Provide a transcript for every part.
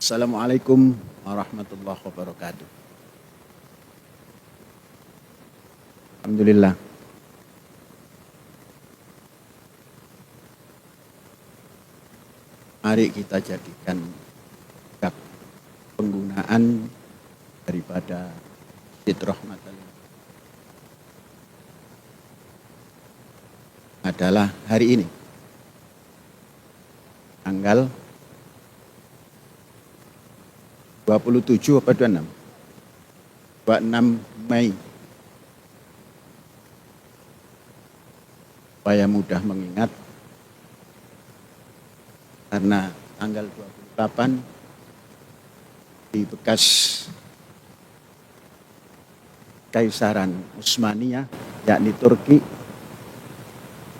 Assalamualaikum warahmatullahi wabarakatuh. Alhamdulillah. Mari kita jadikan penggunaan daripada Masjid Rahmatan adalah hari ini, tanggal 27 apa 26? 26 Mei. Supaya mudah mengingat, karena tanggal 28 di bekas Kaisaran Utsmaniyah, yakni Turki,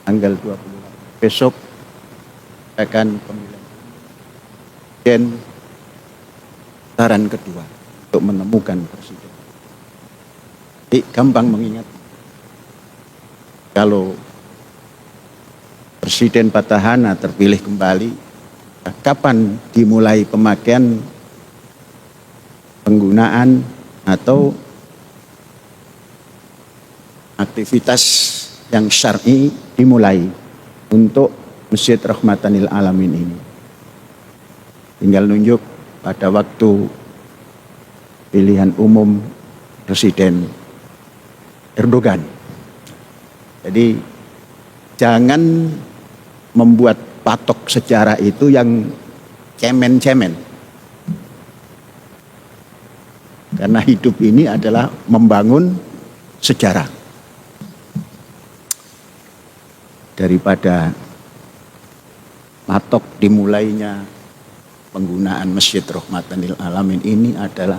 tanggal 28 besok akan pemilihan presiden putaran kedua untuk menemukan presiden. Jadi gampang mengingat, kalau Presiden petahana terpilih kembali, kapan dimulai pemakaian penggunaan atau aktivitas yang syar'i dimulai untuk Masjid Rahmatan lil Alamin ini. Tinggal nunjuk pada waktu pilihan umum Presiden Erdogan. Jadi jangan membuat patok sejarah itu yang cemen-cemen. Karena hidup ini adalah membangun sejarah. Daripada patok dimulainya penggunaan Masjid Rahmatan lil Alamin ini adalah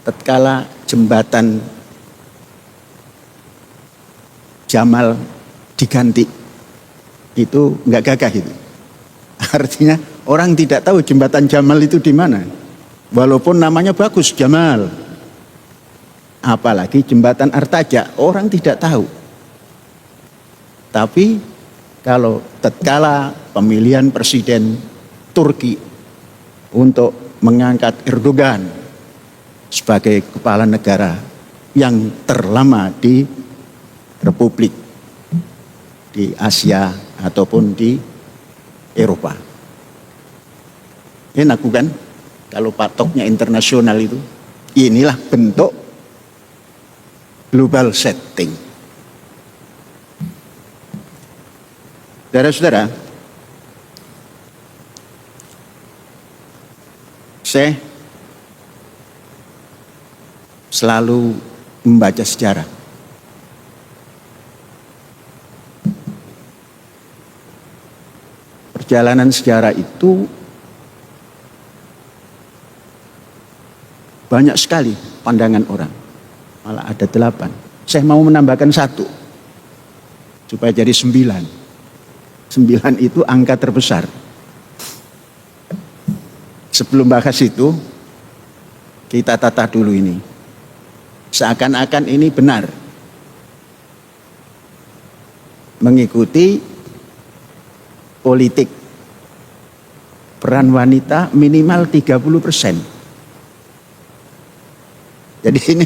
tatkala jembatan Jamal diganti, itu nggak gagah itu. Artinya orang tidak tahu jembatan Jamal itu di mana, walaupun namanya bagus Jamal. Apalagi jembatan Artaja, orang tidak tahu. Tapi kalau tatkala pemilihan presiden Turki untuk mengangkat Erdogan sebagai kepala negara yang terlama di Republik di Asia ataupun di Eropa. Enak bukan? Kalau patoknya internasional itu, inilah bentuk global setting. Saudara-saudara, saya selalu membaca sejarah. Perjalanan sejarah itu banyak sekali pandangan orang. Malah ada 8. Saya mau menambahkan 1 supaya jadi 9. 9 itu angka terbesar. Sebelum bahas itu, kita tata dulu ini. Seakan-akan ini benar. Mengikuti politik peran wanita minimal 30%. Jadi ini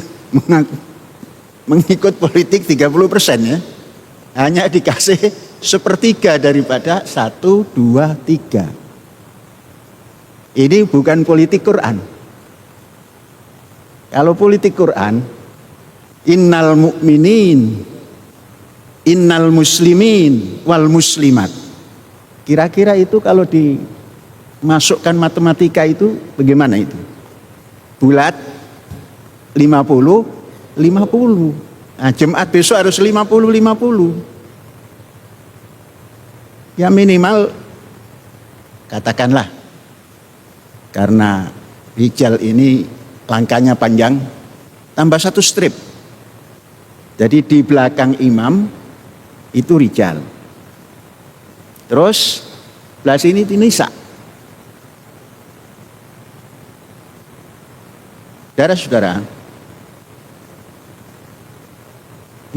mengikut politik 30% ya. Hanya dikasih 1/3 daripada 1, 2, 3. Ini bukan politik Quran. Kalau politik Quran, innal mu'minin, innal muslimin wal muslimat. Kira-kira itu kalau dimasukkan matematika itu bagaimana itu? Bulat 50, 50. Nah, Jumat besok harus 50, 50. Ya minimal, katakanlah, karena rijal ini langkahnya panjang, tambah 1 strip. Jadi di belakang imam itu rijal. Terus belah sini nisa. Saudara-saudara,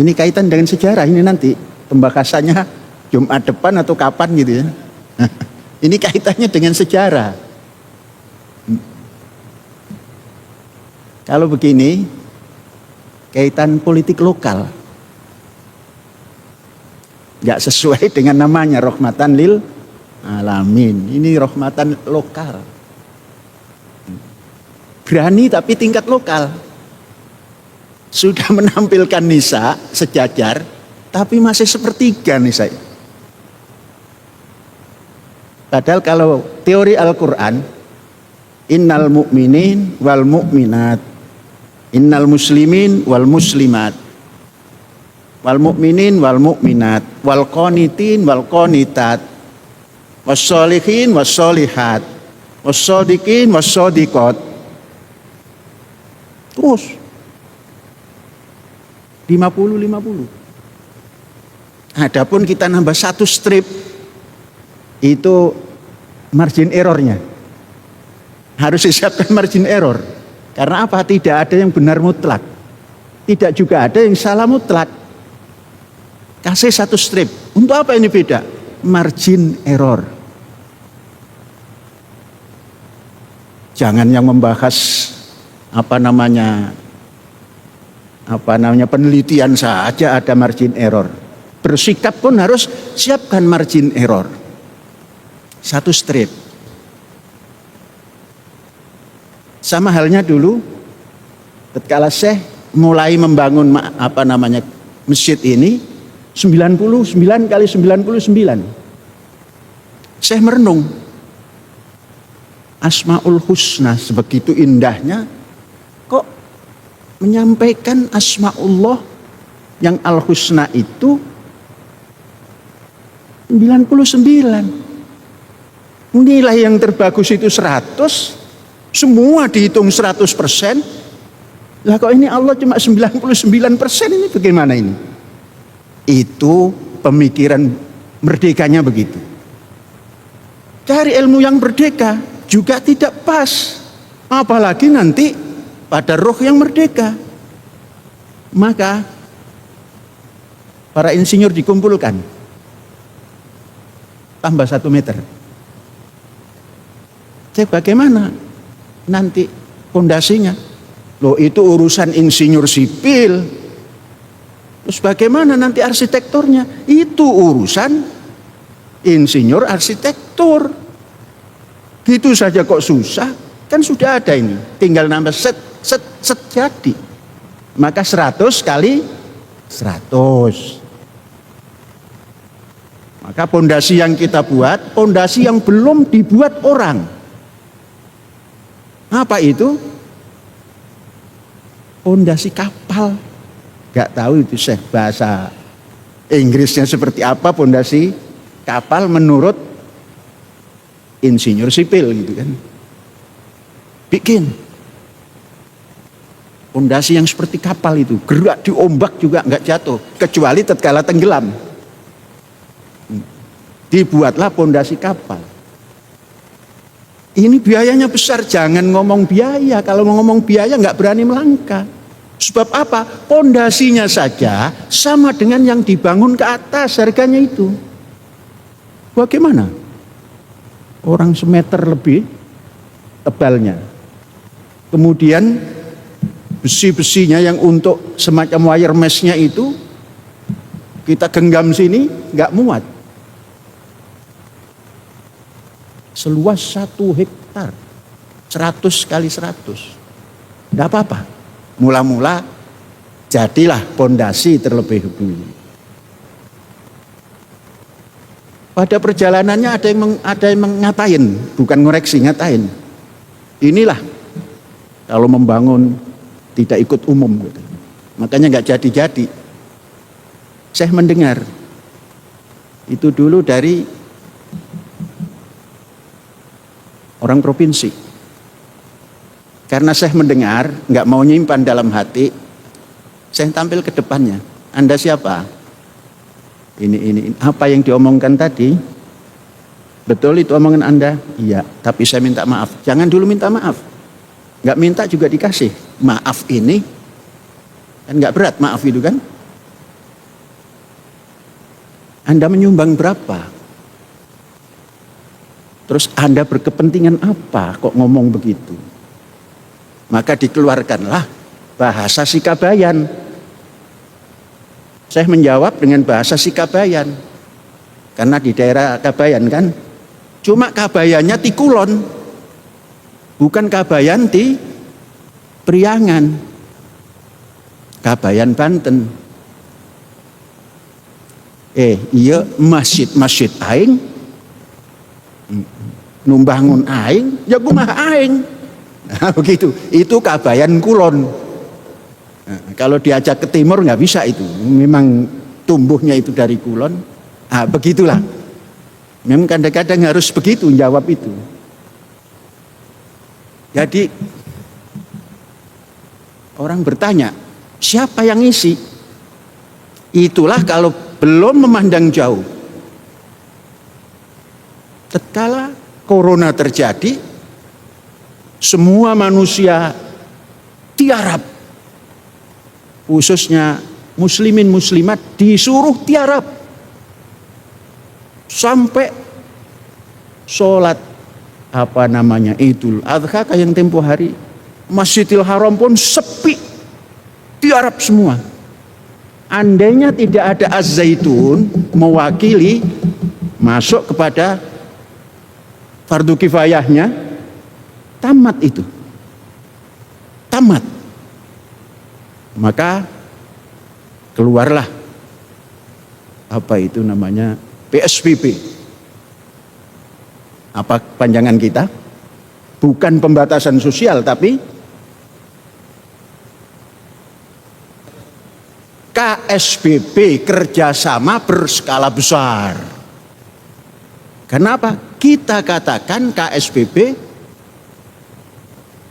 ini kaitan dengan sejarah ini nanti pembahasannya Jumat depan atau kapan gitu ya. Ini kaitannya dengan sejarah. Kalau begini, kaitan politik lokal. Nggak sesuai dengan namanya, rahmatan lil alamin. Ini rahmatan lokal. Berani tapi tingkat lokal. Sudah menampilkan nisa sejajar, tapi masih sepertiga nisa. Padahal kalau teori Al-Quran, innal mu'minin wal mu'minat, innal muslimin wal muslimat, wal mu'minin wal mu'minat, wal qanitin wal qanitat, was sholihin was sholihat, was shodiqin was shodiqat. Terus 50-50. Adapun kita nambah satu strip, itu margin errornya. Harus disiapkan margin error. Karena apa? Tidak ada yang benar mutlak. Tidak juga ada yang salah mutlak. Kasih satu strip. Untuk apa ini beda? Margin error. Jangan yang membahas penelitian saja ada margin error. Bersikap pun harus siapkan margin error. Satu strip. Sama halnya dulu ketika Syekh mulai membangun masjid ini 99 kali 99. Syekh merenung. Asmaul Husna sebegitu indahnya, kok menyampaikan Asmaullah yang Al-Husna itu 99. Nilai yang terbagus itu 100, semua dihitung 100%. Lah kok ini Allah cuma 99%, ini bagaimana ini? Itu pemikiran merdekanya begitu. Cari ilmu yang merdeka juga tidak pas. Apalagi nanti pada roh yang merdeka. Maka para insinyur dikumpulkan. Tambah 1 meter. Cek bagaimana nanti fondasinya. Loh itu urusan insinyur sipil. Terus bagaimana nanti arsitekturnya? Itu urusan insinyur arsitektur. Gitu saja kok susah. Kan sudah ada ini. Tinggal nambah set jadi. Maka 100 kali 100. Maka pondasi yang kita buat, pondasi yang belum dibuat orang. Apa itu? Pondasi kapal. Gak tahu itu Syekh bahasa Inggrisnya seperti apa pondasi kapal menurut insinyur sipil gitu kan. Bikin pondasi yang seperti kapal itu, gerak di ombak juga nggak jatuh, kecuali tatkala tenggelam. Dibuatlah pondasi kapal. Ini biayanya besar, jangan ngomong biaya. Kalau mau ngomong biaya nggak berani melangkah. Sebab apa? Pondasinya saja sama dengan yang dibangun ke atas harganya itu. Bagaimana? Orang semeter lebih tebalnya. Kemudian besi-besinya yang untuk semacam wire mesh-nya itu kita genggam sini nggak muat. Seluas 1 hektar, 100 kali 100. Tidak apa-apa. Mula-mula jadilah pondasi terlebih dahulu. Pada perjalanannya ada yang ngatain, bukan ngoreksi, ngatain. Inilah kalau membangun tidak ikut umum. Gitu. Makanya nggak jadi-jadi. Saya mendengar itu dulu dari orang provinsi. Karena saya mendengar, nggak mau nyimpan dalam hati, saya tampil ke depannya. Anda siapa? Ini. Apa yang diomongkan tadi? Betul itu omongan Anda? Iya, tapi saya minta maaf. Jangan dulu minta maaf. Nggak minta juga dikasih. Maaf ini, kan nggak berat maaf itu kan? Anda menyumbang berapa? Terus Anda berkepentingan apa kok ngomong begitu? Maka dikeluarkanlah bahasa Sikabayan. Saya menjawab dengan bahasa Sikabayan. Karena di daerah Kabayan kan, cuma Kabayannya ti Kulon, bukan Kabayan ti Priangan. Kabayan Banten. Iya masjid aing numbangun aing ya kumaha aing. Nah, begitu. Itu Kabayan Kulon. Nah, kalau diajak ke timur nggak bisa itu. Memang tumbuhnya itu dari Kulon. Ah, begitulah. Memang kadang-kadang harus begitu jawab itu. Jadi orang bertanya, siapa yang isi? Itulah kalau belum memandang jauh. Tatkala corona terjadi, semua manusia tiarap, khususnya muslimin muslimat disuruh tiarap sampai sholat Idul Adha kayak yang tempo hari, Masjidil Haram pun sepi, tiarap semua. Andainya tidak ada Az-Zaitun mewakili masuk kepada fardu kifayahnya, tamat itu. Tamat. Maka keluarlah PSBB. Apa panjangan kita? Bukan pembatasan sosial tapi KSBB, kerjasama berskala besar. Kenapa? Kita katakan KSBB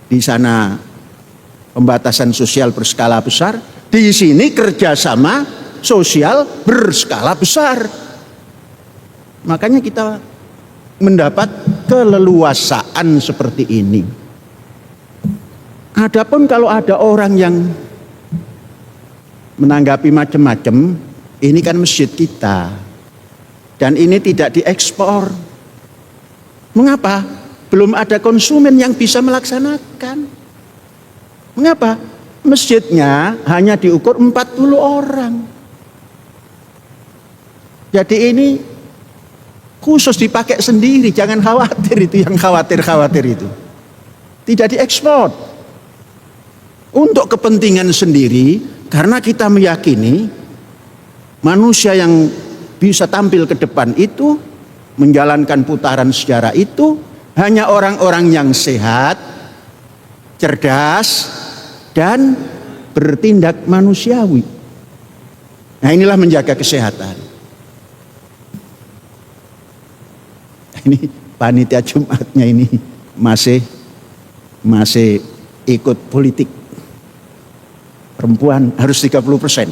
di sana pembatasan sosial berskala besar, di sini kerjasama sosial berskala besar. Makanya kita mendapat keleluasaan seperti ini. Adapun kalau ada orang yang menanggapi macam-macam, ini kan masjid kita dan ini tidak diekspor. Mengapa? Belum ada konsumen yang bisa melaksanakan. Mengapa? Masjidnya hanya diukur 40 orang. Jadi ini khusus dipakai sendiri, jangan khawatir itu yang khawatir itu. Tidak diekspor. Untuk kepentingan sendiri, karena kita meyakini manusia yang bisa tampil ke depan itu, menjalankan putaran sejarah itu, hanya orang-orang yang sehat, cerdas, dan bertindak manusiawi. Nah, inilah menjaga kesehatan. Ini panitia Jumatnya ini masih ikut politik. Perempuan harus 30%.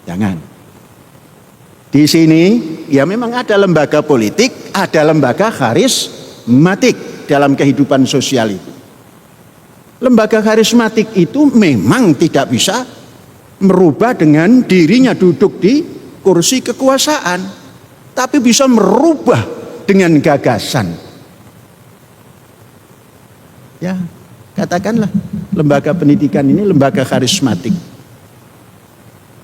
Jangan. Di sini ya memang ada lembaga politik, ada lembaga karismatik dalam kehidupan sosial itu. Lembaga karismatik itu memang tidak bisa merubah dengan dirinya duduk di kursi kekuasaan, tapi bisa merubah dengan gagasan. Ya, katakanlah lembaga pendidikan ini lembaga karismatik.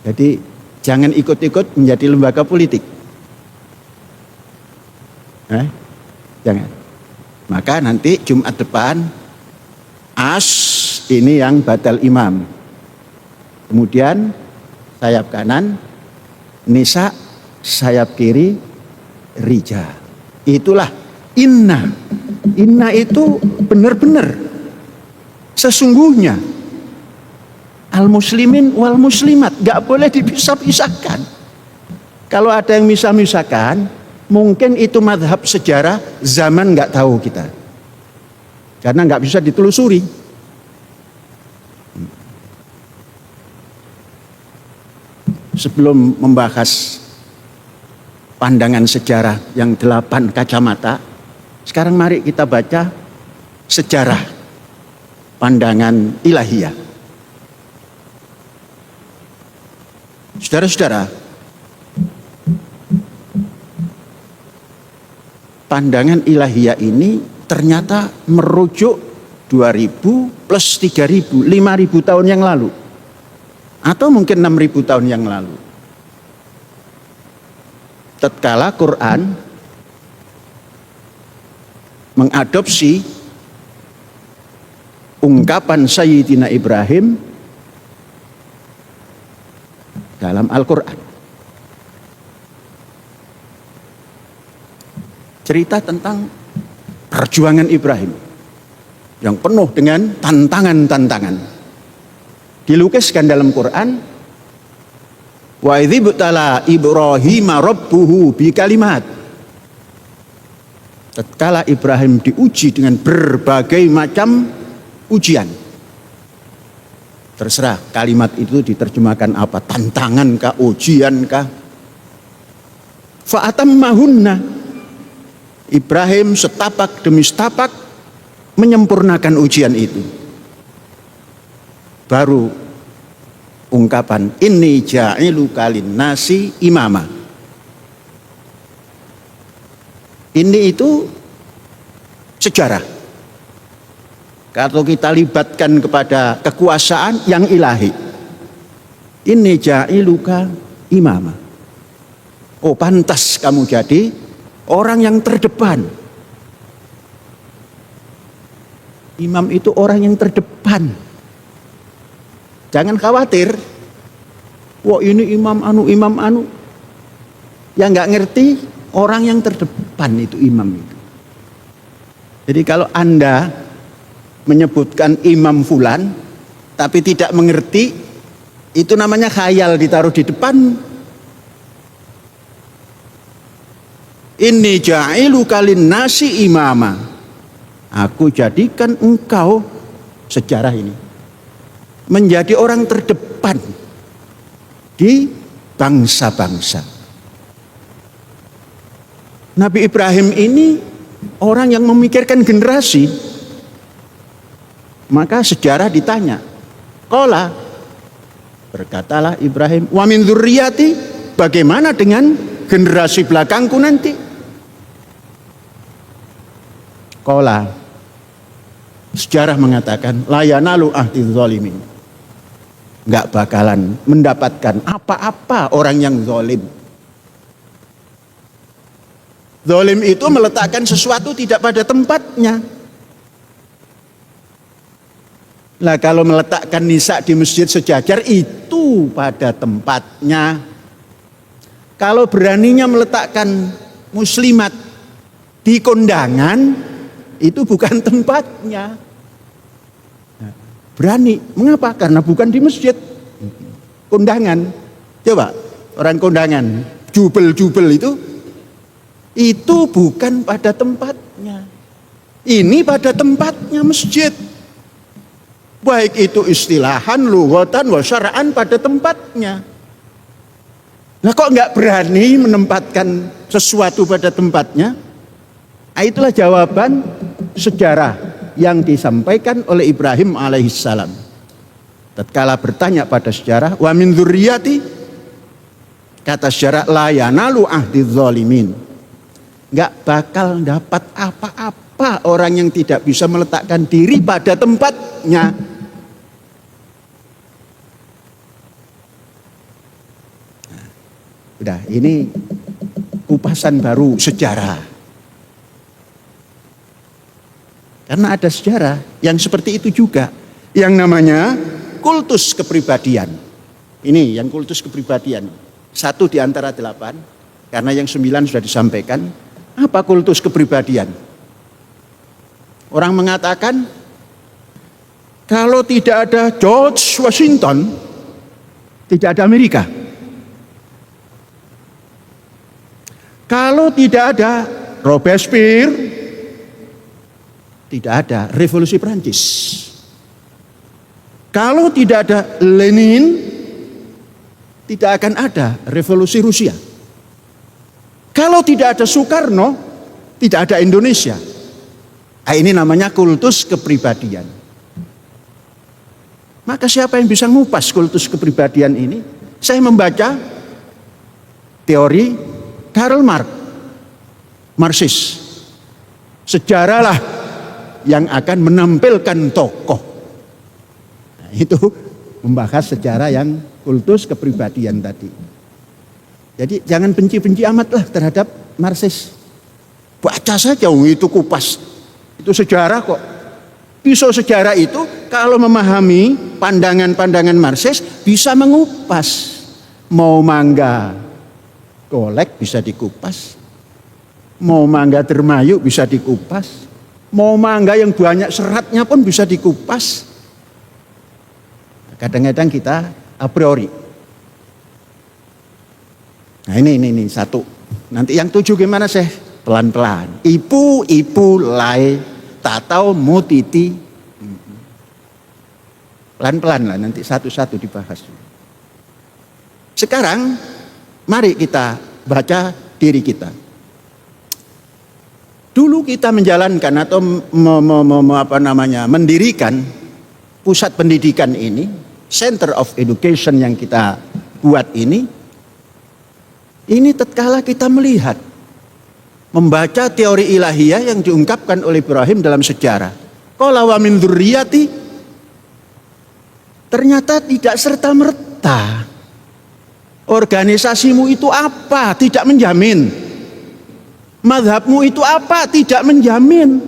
Jadi jangan ikut-ikut menjadi lembaga politik. Jangan. Maka nanti Jumat depan As ini yang badal imam. Kemudian sayap kanan Nisa, sayap kiri Rija. Itulah Inna. Inna itu benar-benar sesungguhnya al-muslimin wal muslimat, gak boleh dipisah-pisahkan. Kalau ada yang misah-misahkan, mungkin itu madhab sejarah zaman gak tahu kita, karena gak bisa ditelusuri. Sebelum membahas pandangan sejarah yang 8 kacamata, sekarang mari kita baca sejarah pandangan ilahiyah. Saudara-saudara, pandangan ilahiyah ini ternyata merujuk 2000 plus 3000, 5000 tahun yang lalu. Atau mungkin 6000 tahun yang lalu. Tatkala Quran mengadopsi ungkapan Sayyidina Ibrahim dalam Al-Quran. Cerita tentang perjuangan Ibrahim yang penuh dengan tantangan-tantangan. Dilukiskan dalam Quran, wa idzibtala Ibrahima rabbuhu bikalimat. Tatkala Ibrahim diuji dengan berbagai macam ujian. Terserah kalimat itu diterjemahkan apa, tantangan kah, ujian kah. Fa'atammahunna. Ibrahim setapak demi setapak menyempurnakan ujian itu. Baru ungkapan inni ja'iluka linnasi imama. Ini itu sejarah. Kalau kita libatkan kepada kekuasaan yang ilahi. Inni ja'iluka imama. Oh, pantas kamu jadi orang yang terdepan. Imam itu orang yang terdepan. Jangan khawatir. Wah, ini imam anu. Yang nggak ngerti orang yang terdepan itu imam itu. Jadi kalau Anda menyebutkan imam fulan tapi tidak mengerti, itu namanya khayal ditaruh di depan. Inni ja'iluka linnasi imama. Aku jadikan engkau, sejarah ini, menjadi orang terdepan di bangsa-bangsa. Nabi Ibrahim ini orang yang memikirkan generasi. Maka sejarah ditanya, qala, berkatalah Ibrahim, wa min dzurriyyati, bagaimana dengan generasi belakangku nanti? Qala, sejarah mengatakan la yanalu ahdi zalimin. Enggak bakalan mendapatkan apa-apa orang yang zalim. Zalim itu meletakkan sesuatu tidak pada tempatnya. Lah kalau meletakkan nisa di masjid sejajar itu pada tempatnya. Kalau beraninya meletakkan muslimat di kondangan, itu bukan tempatnya. Berani, mengapa? Karena bukan di masjid. Kondangan, coba orang kondangan, jubel-jubel itu bukan pada tempatnya. Ini pada tempatnya masjid. Baik itu istilahan, lughatan, wa syar'an pada tempatnya. Nah kok nggak berani menempatkan sesuatu pada tempatnya? Nah, itulah jawaban sejarah yang disampaikan oleh Ibrahim alaihissalam. Tatkala bertanya pada sejarah, wa min dzurriyyati, kata sejarah, la yanalu ahdi zalimin. Nggak bakal dapat apa-apa orang yang tidak bisa meletakkan diri pada tempatnya. Udah, ini kupasan baru sejarah. Karena ada sejarah yang seperti itu juga, yang namanya kultus kepribadian. Ini yang kultus kepribadian, 1 di antara 8, karena yang 9 sudah disampaikan. Apa kultus kepribadian? Orang mengatakan kalau tidak ada George Washington, tidak ada Amerika. Kalau tidak ada Robespierre, tidak ada revolusi Prancis. Kalau tidak ada Lenin, tidak akan ada revolusi Rusia. Kalau tidak ada Soekarno, tidak ada Indonesia. Nah, ini namanya kultus kepribadian. Maka siapa yang bisa ngupas kultus kepribadian ini? Saya membaca teori Karl Marx, Marxis. Sejarahlah yang akan menampilkan tokoh. Nah, itu membahas sejarah yang kultus kepribadian tadi. Jadi jangan benci-benci amat lah terhadap Marxis. Baca saja, itu kupas. Itu sejarah kok. Pisau sejarah itu kalau memahami pandangan-pandangan Marxis bisa mengupas. Mau mangga golek bisa dikupas. Mau mangga dermayu bisa dikupas. Mau mangga yang banyak seratnya pun bisa dikupas. Kadang-kadang kita a priori. Nah ini satu. Nanti yang 7 gimana sih? Pelan-pelan. Ipu lai tatau mutiti. Pelan-pelan lah, nanti satu-satu dibahas. Sekarang mari kita baca diri kita. Dulu kita menjalankan atau mendirikan pusat pendidikan ini, Center of Education yang kita buat ini tatkala kita melihat, membaca teori ilahiyah yang diungkapkan oleh Ibrahim dalam sejarah. Qala wa min dzurriyyati, ternyata tidak serta-merta organisasimu itu apa, tidak menjamin. Mazhabmu itu apa, tidak menjamin.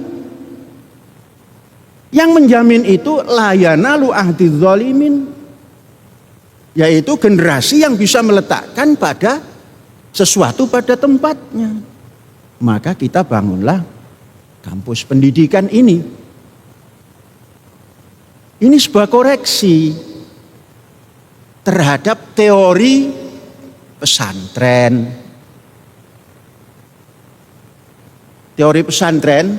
Yang menjamin itu layanalu ahdi zalimin, yaitu generasi yang bisa meletakkan pada sesuatu pada tempatnya. Maka kita bangunlah kampus pendidikan ini. Ini sebuah koreksi terhadap teori pesantren. Teori pesantren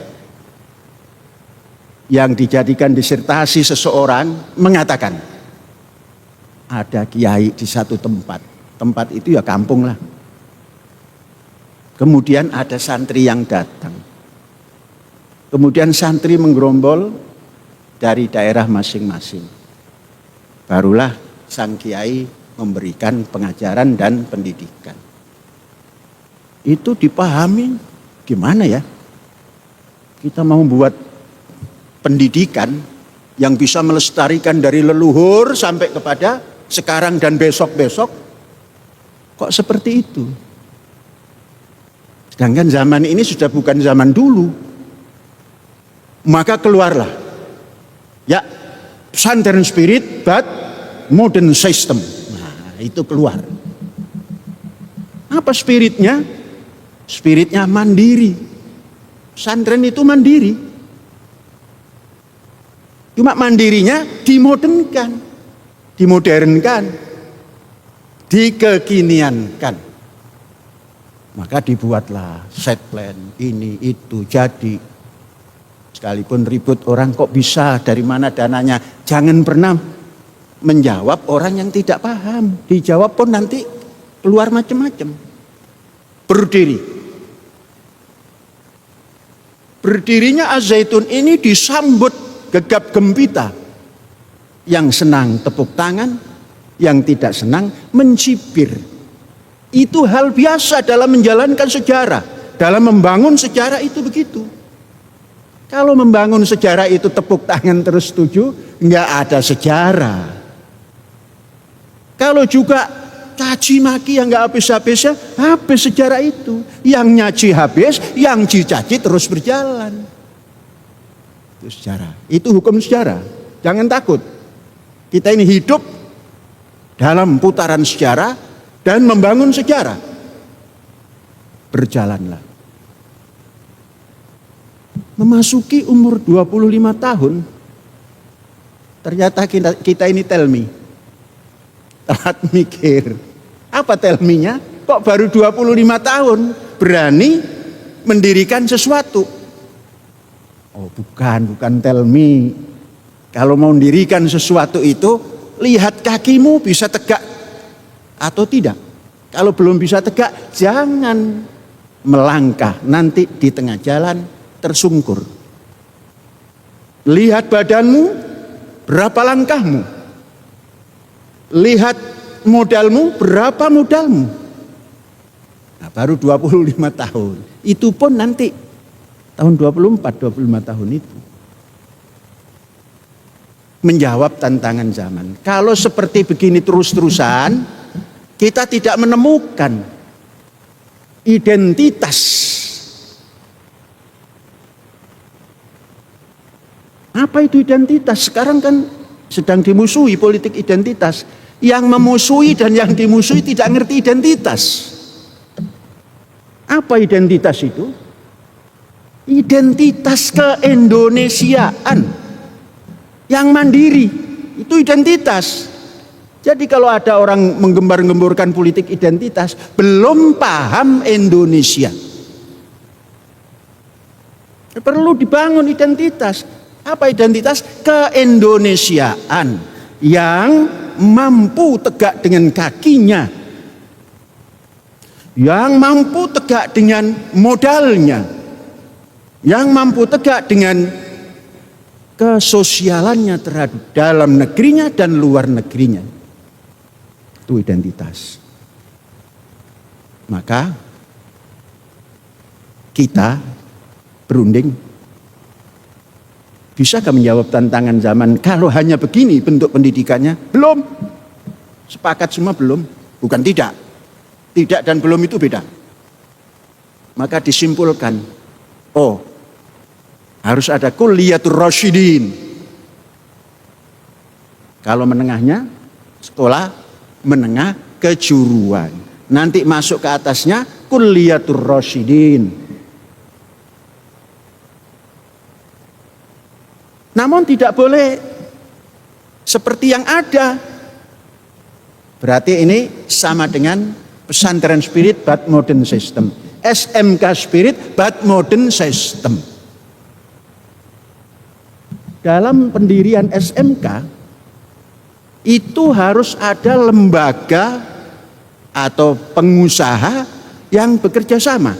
yang dijadikan disertasi seseorang mengatakan ada kiai di satu tempat. Tempat itu ya kampung lah. Kemudian ada santri yang datang. Kemudian santri menggerombol dari daerah masing-masing. Barulah sang kiai memberikan pengajaran dan pendidikan. Itu dipahami. Gimana ya? Kita mau buat pendidikan yang bisa melestarikan dari leluhur sampai kepada sekarang dan besok-besok. Kok seperti itu? Sedangkan zaman ini sudah bukan zaman dulu. Maka keluarlah. Ya, pesantren spirit but modern system. Nah, itu keluar. Apa spiritnya? Spiritnya mandiri. Pesantren itu mandiri. Cuma mandirinya dimodernkan, dikekiniankan. Maka dibuatlah set plan ini itu jadi. Sekalipun ribut orang kok bisa, dari mana dananya. Jangan pernah menjawab orang yang tidak paham. Dijawab pun nanti keluar macam-macam. Berdiri. Berdirinya Az-Zaitun ini disambut gegap gempita. Yang senang tepuk tangan, yang tidak senang mencibir. Itu hal biasa dalam menjalankan sejarah. Dalam membangun sejarah itu begitu. Kalau membangun sejarah itu tepuk tangan terus setuju, nggak ada sejarah. Kalau juga caci maki yang nggak habis-habisnya, habis sejarah itu. Yang nyaci habis, yang dicaci terus berjalan. Itu sejarah. Itu hukum sejarah. Jangan takut. Kita ini hidup dalam putaran sejarah dan membangun sejarah. Berjalanlah. Memasuki umur 25 tahun, ternyata kita ini tell me. Telat mikir. Apa tell me-nya? Kok baru 25 tahun berani mendirikan sesuatu? Oh bukan tell me. Kalau mau mendirikan sesuatu itu, lihat kakimu bisa tegak atau tidak. Kalau belum bisa tegak, jangan melangkah. Nanti di tengah jalan tersungkur. Lihat badanmu, berapa langkahmu. Lihat modalmu, berapa modalmu. Nah, baru 25 tahun. Itu pun nanti Tahun 24, 25 tahun itu. Menjawab tantangan zaman. Kalau seperti begini terus-terusan, kita tidak menemukan identitas. Apa itu identitas? Sekarang kan sedang dimusuhi politik identitas. Yang memusuhi dan yang dimusuhi tidak ngerti identitas. Apa identitas itu? Identitas keindonesiaan. Yang mandiri, itu identitas. Jadi kalau ada orang menggembar-gemborkan politik identitas, belum paham Indonesia. Perlu dibangun identitas. Apa identitas? Keindonesiaan yang mampu tegak dengan kakinya, yang mampu tegak dengan modalnya, yang mampu tegak dengan kesosialannya terhadap dalam negerinya dan luar negerinya. Itu identitas. Maka kita berunding, bisakah menjawab tantangan zaman kalau hanya begini bentuk pendidikannya? Belum. Sepakat semua belum. Bukan tidak. Tidak dan belum itu beda. Maka disimpulkan, harus ada kulliyatur rasyidin. Kalau menengahnya, sekolah menengah kejuruan. Nanti masuk ke atasnya, kulliyatur rasyidin. Namun tidak boleh seperti yang ada. Berarti ini sama dengan pesantren spirit but modern system. SMK spirit but modern system. Dalam pendirian SMK itu harus ada lembaga atau pengusaha yang bekerja sama.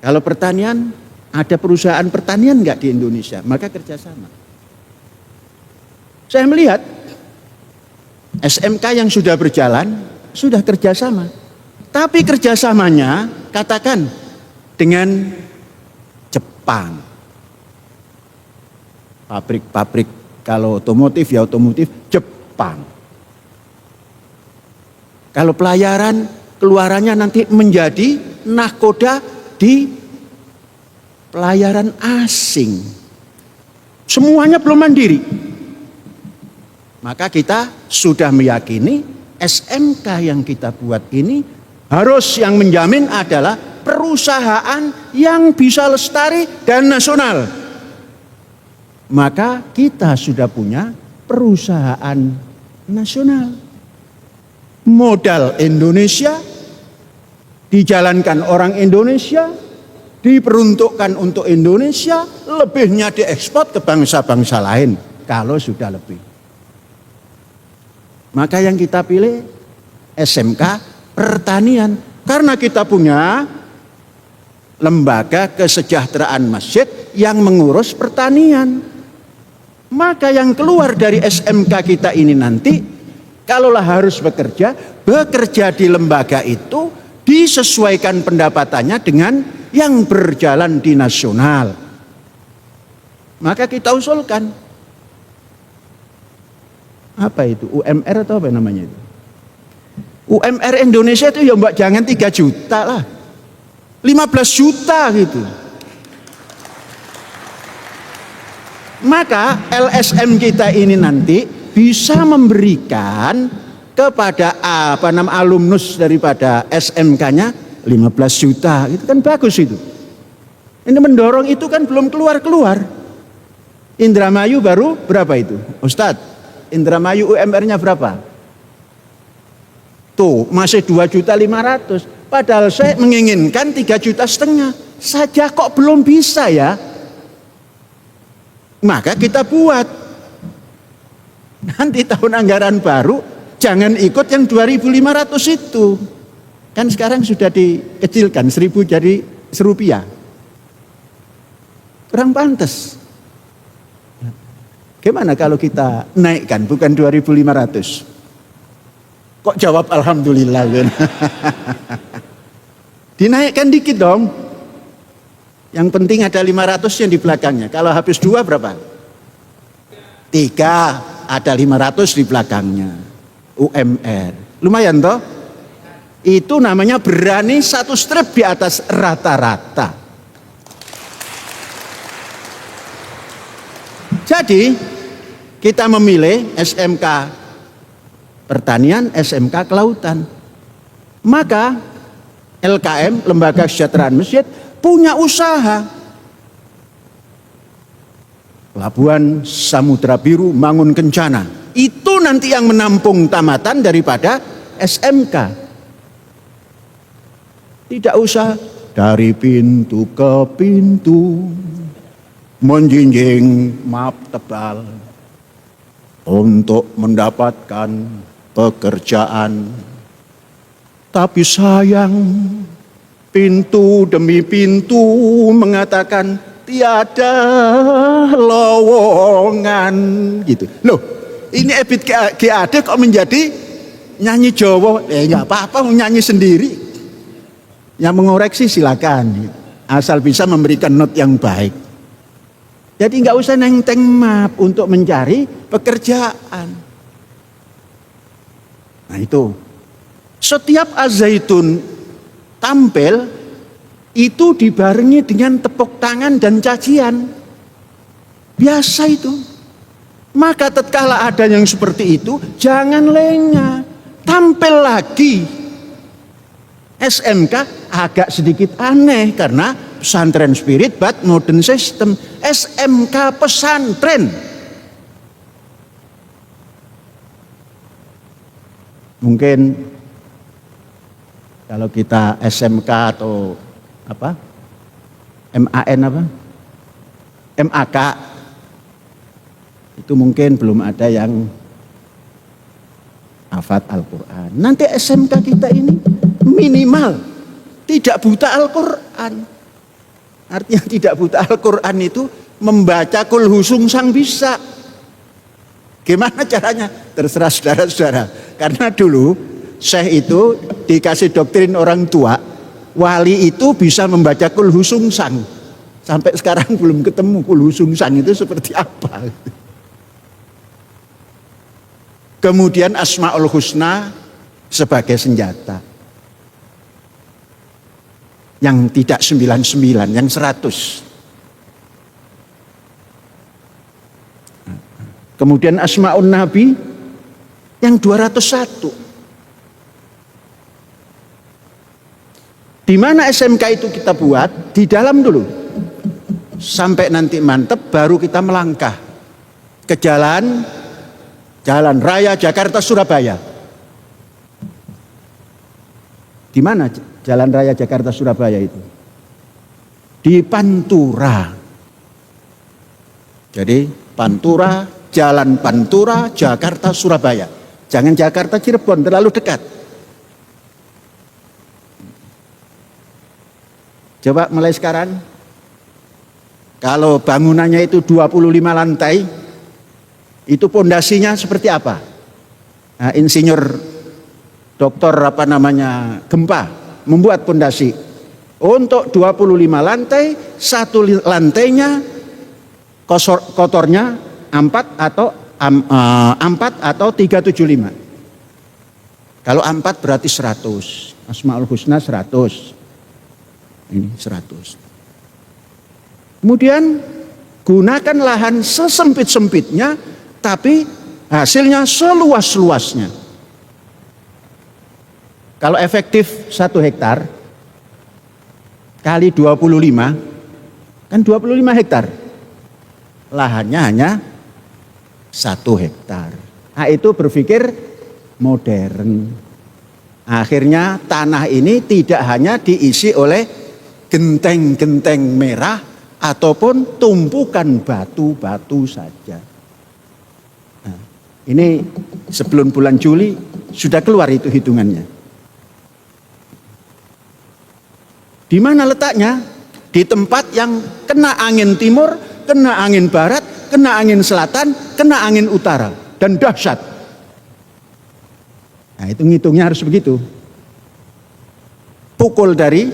Kalau pertanian, ada perusahaan pertanian enggak di Indonesia? Maka kerjasama. Saya melihat SMK yang sudah berjalan, sudah kerjasama. Tapi kerjasamanya, katakan, dengan Jepang. Pabrik-pabrik, kalau otomotif ya otomotif Jepang. Kalau pelayaran, keluarannya nanti menjadi nahkoda di pelayaran asing. Semuanya belum mandiri. Maka kita sudah meyakini SMK yang kita buat ini harus yang menjamin adalah perusahaan yang bisa lestari dan nasional. Maka kita sudah punya perusahaan nasional. Modal Indonesia, dijalankan orang Indonesia, diperuntukkan untuk Indonesia, lebihnya diekspor ke bangsa-bangsa lain kalau sudah lebih. Maka yang kita pilih SMK pertanian, karena kita punya lembaga kesejahteraan masjid yang mengurus pertanian. Maka yang keluar dari SMK kita ini nanti, kalaulah harus bekerja di lembaga itu disesuaikan pendapatannya dengan yang berjalan di nasional. Maka kita usulkan, apa itu? UMR atau apa namanya itu? UMR Indonesia itu ya mbak, jangan 3 juta lah, 15 juta gitu. Maka LSM kita ini nanti bisa memberikan kepada alumnus daripada SMK-nya 15 juta. Itu kan bagus itu. Ini mendorong itu kan belum keluar-keluar. Indramayu baru berapa itu? Ustadz, Indramayu UMR-nya berapa? Tuh, masih 2.500.000. Padahal saya menginginkan 3,5 juta saja, kok belum bisa ya? Maka kita buat. Nanti tahun anggaran baru jangan ikut yang 2.500 itu. Kan sekarang sudah dikecilkan 1.000 jadi Rp1. Kurang pantas. Gimana kalau kita naikkan bukan 2.500? Kok jawab alhamdulillah. Dinaikkan dikit dong. Yang penting ada 500 yang di belakangnya. Kalau habis 2 berapa? 3, ada 500 di belakangnya. UMR. Lumayan toh? Itu namanya berani satu strip di atas rata-rata. Jadi kita memilih SMK Pertanian, SMK Kelautan. Maka LKM, Lembaga Kesejahteraan Masjid, punya usaha. Pelabuhan Samudra Biru Mangun Kencana. Itu nanti yang menampung tamatan daripada SMK. Tidak usah dari pintu ke pintu menjinjing map tebal untuk mendapatkan pekerjaan. Tapi sayang, pintu demi pintu mengatakan tiada lowongan gitu. Loh, ini Ebit GAD kok menjadi nyanyi Jawa? Enggak apa-apa, nyanyi sendiri. Yang mengoreksi silakan, asal bisa memberikan not yang baik. Jadi nggak usah nenteng map untuk mencari pekerjaan. Nah itu, setiap Az-Zaitun tampil itu dibarengi dengan tepuk tangan dan cacian. Biasa itu. Maka tatkala ada yang seperti itu, jangan lengah. Tampil lagi. SMK agak sedikit aneh karena pesantren spirit but modern system. SMK pesantren. Mungkin kalau kita SMK atau apa? MAN apa? MAK itu mungkin belum ada yang hafal Al-Quran. Nanti SMK kita ini minimal tidak buta Al-Quran. Artinya tidak buta Al-Quran itu membaca Qul Husung Sang bisa. Gimana caranya? Terserah saudara-saudara. Karena dulu Syekh itu dikasih doktrin orang tua, wali itu bisa membaca Qul Husung Sang. Sampai sekarang belum ketemu Qul Husung Sang itu seperti apa. Kemudian Asmaul Husna sebagai senjata. Yang tidak 99, yang 100. Kemudian Asmaul Nabi yang 201. Di mana SMK itu kita buat? Di dalam dulu. Sampai nanti mantep baru kita melangkah ke jalan raya Jakarta Surabaya. Di mana jalan raya Jakarta Surabaya itu? Di Pantura. Jadi Pantura, Jalan Pantura, Jakarta Surabaya. Jangan Jakarta Cirebon, terlalu dekat. Coba mulai sekarang. Kalau bangunannya itu 25 lantai, itu pondasinya seperti apa? Nah, insinyur doktor Gempa membuat pondasi. Untuk 25 lantai, satu lantainya kotornya 4 atau 375. Kalau 4 berarti 100. Asmaul Husna 100. Ini 100. Kemudian gunakan lahan sesempit-sempitnya, tapi hasilnya seluas-luasnya. Kalau efektif 1 hektar kali 25, kan 25 hektar. Lahannya hanya 1 hektar. Nah, itu berpikir modern. Akhirnya tanah ini tidak hanya diisi oleh genteng-genteng merah ataupun tumpukan batu-batu saja. Nah, ini sebelum bulan Juli sudah keluar itu hitungannya. Di mana letaknya? Di tempat yang kena angin timur, kena angin barat, kena angin selatan, kena angin utara, dan dahsyat. Nah, itu ngitungnya harus begitu. Pukul dari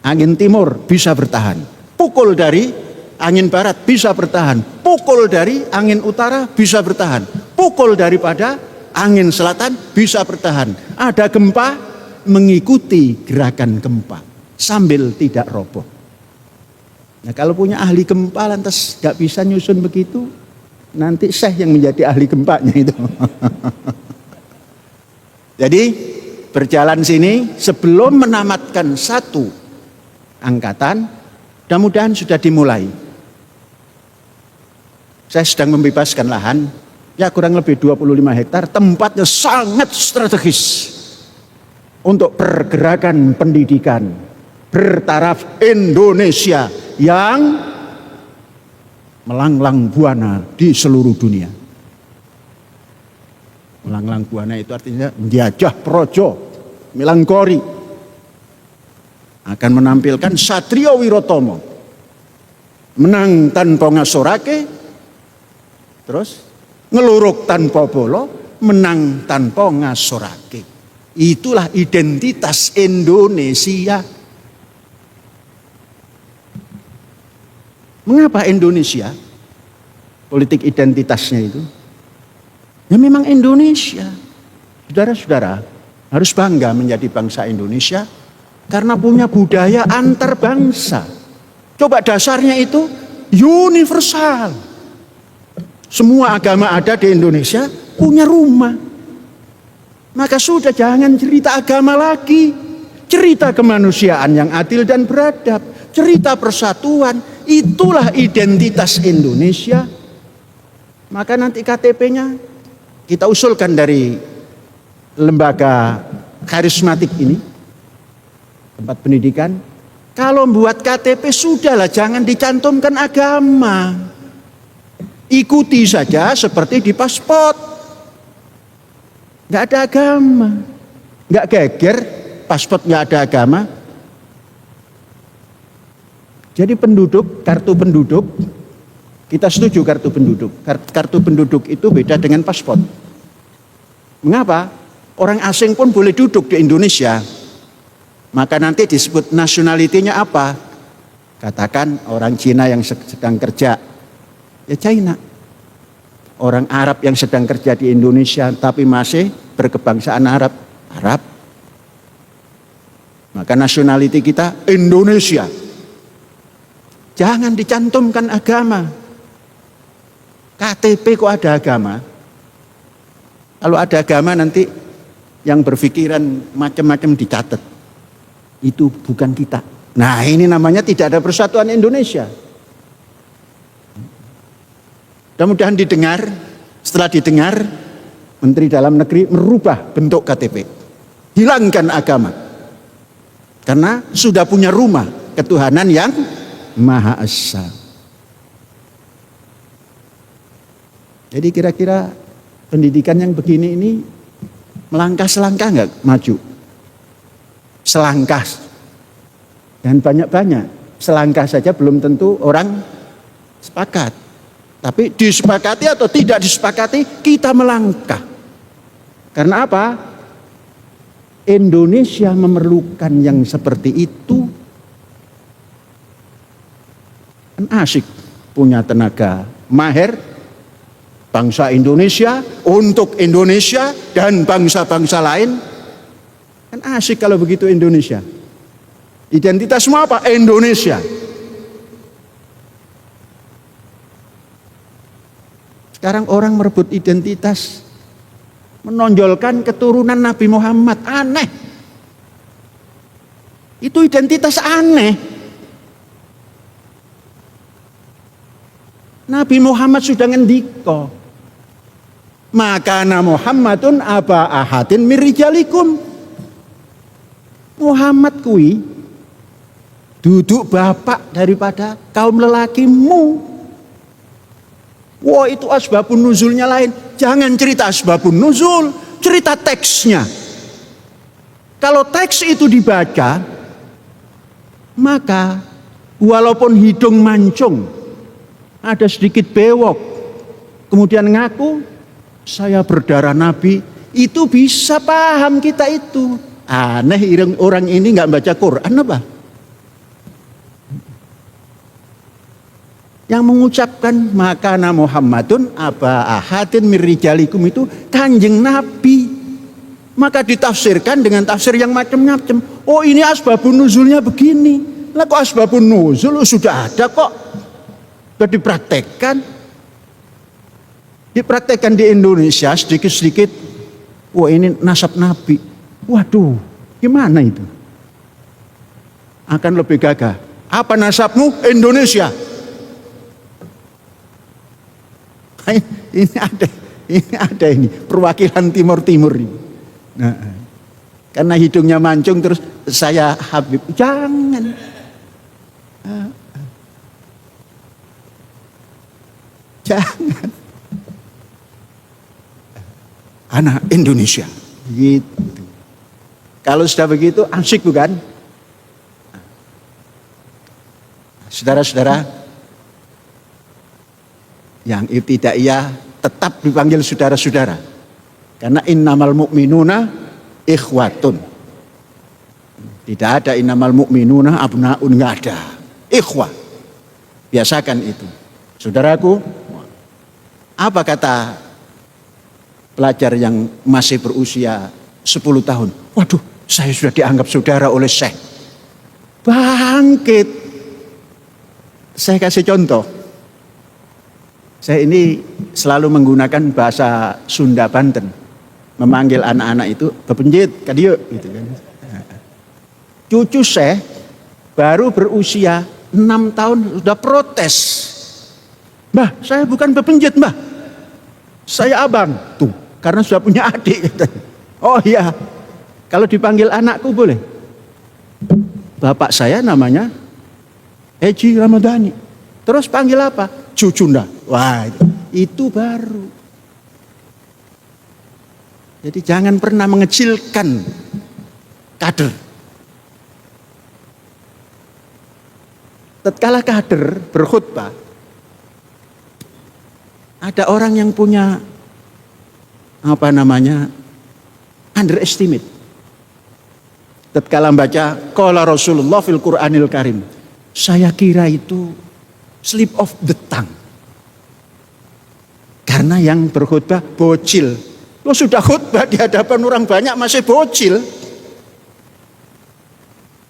angin timur bisa bertahan. Pukul dari angin barat bisa bertahan. Pukul dari angin utara bisa bertahan. Pukul daripada angin selatan bisa bertahan. Ada gempa, mengikuti gerakan gempa sambil tidak roboh. Nah, kalau punya ahli gempa lantas gak bisa nyusun begitu, nanti Syekh yang menjadi ahli gempanya itu. Jadi berjalan sini sebelum menamatkan satu angkatan, mudah-mudahan sudah dimulai. Saya sedang membebaskan lahan, ya kurang lebih 25 hektar, tempatnya sangat strategis untuk pergerakan pendidikan bertaraf Indonesia yang melanglang buana di seluruh dunia. Melanglang buana itu artinya menjajah projo, Milangkori akan menampilkan Satrio Wirotomo menang tanpa ngasorake, terus ngeluruk tanpa bolo, menang tanpa ngasorake. Itulah identitas Indonesia. Mengapa Indonesia? Politik identitasnya itu. Ya memang Indonesia. Saudara-saudara harus bangga menjadi bangsa Indonesia karena punya budaya antar bangsa. Coba dasarnya itu universal. Semua agama ada di Indonesia punya rumah. Maka sudah jangan cerita agama lagi. Cerita kemanusiaan yang adil dan beradab. Cerita persatuan. Itulah identitas Indonesia. Maka nanti KTP-nya kita usulkan dari lembaga karismatik ini, tempat pendidikan. Kalau membuat KTP sudahlah, jangan dicantumkan agama. Ikuti saja seperti di paspor. Nggak ada agama. Nggak geger, paspor nggak ada agama. Jadi penduduk, kartu penduduk, kita setuju kartu penduduk. Kartu penduduk itu beda dengan paspor. Mengapa? Orang asing pun boleh duduk di Indonesia. Maka nanti disebut nasionalitinya apa? Katakan orang Cina yang sedang kerja, ya China. Orang Arab yang sedang kerja di Indonesia tapi masih berkebangsaan Arab, Arab. Maka nasionaliti kita Indonesia. Jangan dicantumkan agama. KTP kok ada agama? Kalau ada agama nanti yang berpikiran macam-macam dicatat. Itu bukan kita. Nah, ini namanya tidak ada persatuan Indonesia. Mudah-mudahan didengar. Setelah didengar, Menteri Dalam Negeri merubah bentuk KTP. Hilangkan agama. Karena sudah punya rumah ketuhanan yang Maha Esa. Jadi kira-kira pendidikan yang begini ini melangkah selangkah nggak maju? Selangkah. Dan banyak-banyak. Selangkah saja belum tentu orang sepakat. Tapi disepakati atau tidak disepakati, kita melangkah. Karena apa? Indonesia memerlukan yang seperti itu. Kan asik punya tenaga mahir bangsa Indonesia untuk Indonesia dan bangsa-bangsa lain. Kan asik kalau begitu Indonesia. Identitasmu apa? Indonesia. Sekarang orang merebut identitas, menonjolkan keturunan Nabi Muhammad. Aneh. Itu identitas aneh. Nabi Muhammad sudah ngendika, makana Muhammadun aba ahadin mirijalikum. Muhammad kui duduk bapak daripada kaum lelakimu. Wah, itu asbabun nuzulnya lain. Jangan cerita asbabun nuzul, cerita teksnya. Kalau teks itu dibaca, maka walaupun hidung mancung, ada sedikit bewok, kemudian ngaku saya berdarah Nabi, itu bisa paham kita itu. Aneh orang ini nggak baca Quran apa? Yang mengucapkan makana Muhammadun aba ahadin mir rijalikum itu Kanjeng Nabi. Maka ditafsirkan dengan tafsir yang macam-macam. Oh, ini asbabun nuzulnya begini. Lah kok asbabun nuzul sudah ada kok. Sudah dipraktekkan. Dipraktekkan di Indonesia sedikit-sedikit. Wah, ini nasab Nabi. Waduh, gimana itu? Akan lebih gagah. Apa nasabmu? Indonesia. Ini ada ini perwakilan Timur ini. Nah, karena hidungnya mancung terus saya Habib. Jangan. Jangan. Anak Indonesia. Gitu. Kalau sudah begitu asik bukan? Saudara-saudara yang ibtidaiyah tetap dipanggil saudara-saudara. Karena innamal mu'minuna ikhwatun. Tidak ada innamal mu'minuna abnaun, enggak ada. Ikhwah. Biasakan itu. Saudaraku, apa kata pelajar yang masih berusia 10 tahun? Waduh, saya sudah dianggap saudara oleh Syekh. Bangkit. Saya kasih contoh. Saya ini selalu menggunakan bahasa Sunda Banten. Memanggil anak-anak itu bepenjit, kadieu gitu kan. Cucu Syekh baru berusia 6 tahun sudah protes. Mbah, saya bukan bepenjit, Mbah. Saya abang. Tuh, karena sudah punya adik. Oh iya, kalau dipanggil anakku boleh. Bapak saya namanya Eji Ramadhani. Terus panggil apa? Cucunda. Wah, itu baru. Jadi jangan pernah mengecilkan kader. Tatkala kader berkhutbah, ada orang yang punya underestimate. Tatkala membaca qala Rasulullah fil Qur'anil Karim, saya kira itu slip of the tongue. Karena yang berkhutbah bocil. Lo sudah khutbah di hadapan orang banyak masih bocil.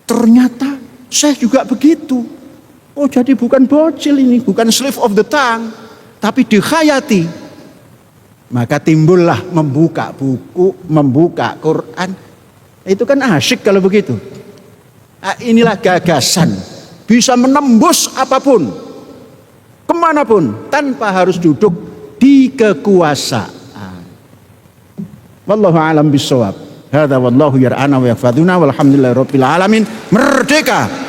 Ternyata saya juga begitu. Oh, jadi bukan bocil ini, bukan slip of the tongue, tapi dikhayati. Maka timbullah membuka buku, membuka Quran. Itu kan asyik kalau begitu. Nah, inilah gagasan. Bisa menembus apapun, kemanapun, tanpa harus duduk di kekuasaan. Wallahu a'lam bishawab. Hadza wallahu yar'ana wa yahfadzuna walhamdulillahi rabbil alamin. Merdeka!